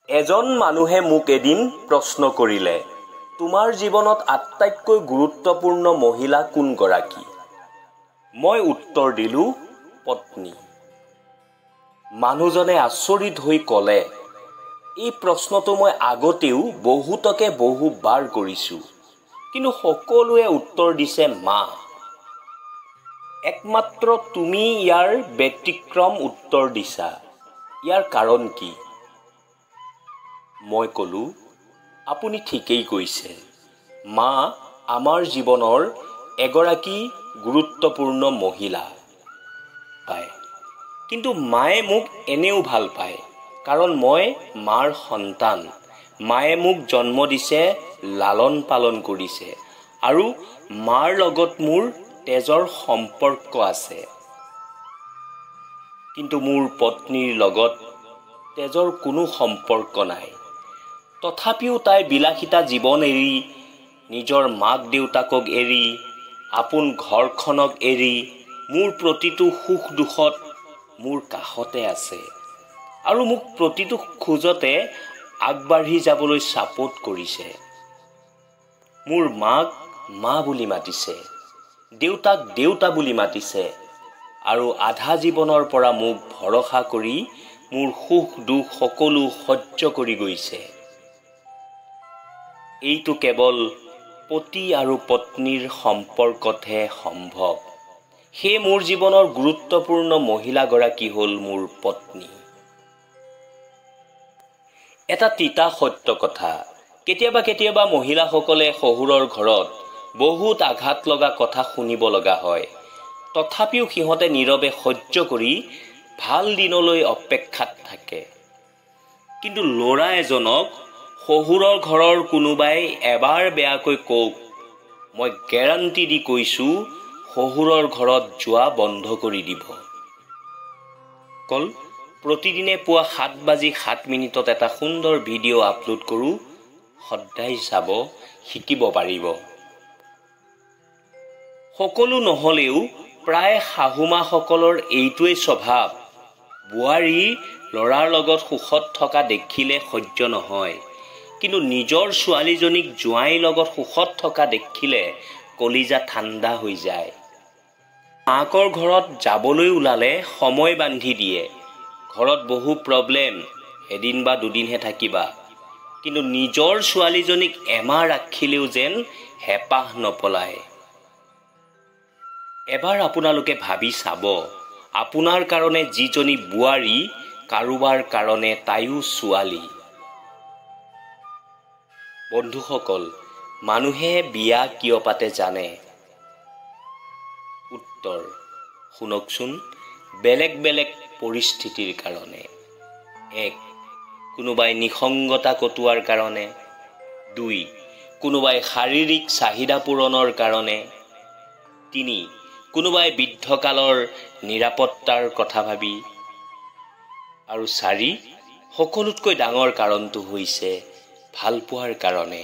এজন মানুহে মোক এদিন প্ৰশ্ন কৰিলে, তোমাৰ জীৱনত আটাইতকৈ গুৰুত্বপূৰ্ণ মহিলা কোনগৰাকী? মই উত্তৰ দিলোঁ, পত্নী। মানুহজনে আচৰিত হৈ ক'লে, এই প্ৰশ্নটো মই আগতেও বহুতকে বহুবাৰ কৰিছোঁ, কিন্তু সকলোৱে উত্তৰ দিছে মা। একমাত্ৰ তুমি ইয়াৰ ব্যতিক্ৰম উত্তৰ দিছা। ইয়াৰ কাৰণ কি? মই ক'লোঁ, আপুনি ঠিকেই কৈছে। মা আমাৰ জীৱনৰ এগৰাকী গুৰুত্বপূৰ্ণ মহিলা পায়। কিন্তু মায়ে মোক এনেও ভাল পায়, কাৰণ মই মাৰ সন্তান। মায়ে মোক জন্ম দিছে, লালন পালন কৰিছে, আৰু মাৰ লগত মোৰ তেজৰ সম্পৰ্ক আছে। কিন্তু মোৰ পত্নীৰ লগত তেজৰ কোনো সম্পৰ্ক নাই। তথাপিও তাই বিলাসিতা জীৱন এৰি, নিজৰ মাক দেউতাকক এৰি, আপোন ঘৰখনক এৰি, মোৰ প্ৰতিটো সুখ দুখত মোৰ কাষতে আছে, আৰু মোক প্ৰতিটো খোজতে আগবাঢ়ি যাবলৈ ছাপোৰ্ট কৰিছে। মোৰ মাক মা বুলি মাতিছে, দেউতাক দেউতা বুলি মাতিছে, আৰু আধা জীৱনৰ পৰা মোক ভৰসা কৰি মোৰ সুখ দুখ সকলো সহ্য কৰি গৈছে। এইটো কেৱল পতি আৰু পত্নীৰ সম্পৰ্কতহে সম্ভৱ। সেয়ে মোৰ জীৱনৰ গুৰুত্বপূৰ্ণ মহিলাগৰাকী হ'ল মোৰ পত্নী। এটা তিতা সত্য কথা, কেতিয়াবা মহিলাসকলে শহুৰৰ ঘৰত বহুত আঘাত লগা কথা শুনিব লগা হয়। তথাপিও সিহঁতে নীৰৱে সহ্য কৰি ভাল দিনলৈ অপেক্ষাত থাকে। কিন্তু ল'ৰা এজনক শহুৰৰ ঘৰৰ কোনোবাই এবাৰ বেয়াকৈ কওক, মই গেৰাণ্টি দি কৈছোঁ, শহুৰৰ ঘৰত যোৱা বন্ধ কৰি দিব। প্ৰতিদিনে পুৱা 7:07 এটা সুন্দৰ ভিডিঅ' আপলোড কৰোঁ, সদায় চাব, শিকিব পাৰিব। সকলো নহ'লেও প্ৰায় শাহুমাসকলৰ এইটোৱেই স্বভাৱ। বোৱাৰী ল'ৰাৰ লগত সুখত থকা দেখিলে সহ্য নহয়, কিন্তু নিজৰ ছোৱালীজনীক জোঁৱাইৰ লগত সুখত থকা দেখিলে কলিজা ঠাণ্ডা হৈ যায়। মাকৰ ঘৰত যাবলৈ ওলালে সময় বান্ধি দিয়ে। ঘৰত বহু প্ৰব্লেম, এদিন বা দুদিনহে থাকিবা। কিন্তু নিজৰ ছোৱালীজনীক এমাহ ৰাখিলেও যেন হেঁপাহ নপলায়। এবাৰ আপোনালোকে ভাবি চাব, আপোনাৰ কাৰণে যিজনী বোৱাৰী, কাৰোবাৰ কাৰণে তাইও ছোৱালী। বন্ধুসকল, মানুহে বিয়া কিয় পাতে জানে? উত্তৰ শুনকচোন, বেলেগ বেলেগ পৰিস্থিতিৰ কাৰণে। 1. কোনোবাই নিসংগতা কটোৱাৰ কাৰণে। 2. কোনোবাই শাৰীৰিক চাহিদা পূৰণৰ কাৰণে। 3. কোনোবাই বৃদ্ধকালৰ নিৰাপত্তাৰ কথা ভাবি। আৰু 4. সকলোতকৈ ডাঙৰ কাৰণটো হৈছে ভালপোৱাৰ কাৰণে।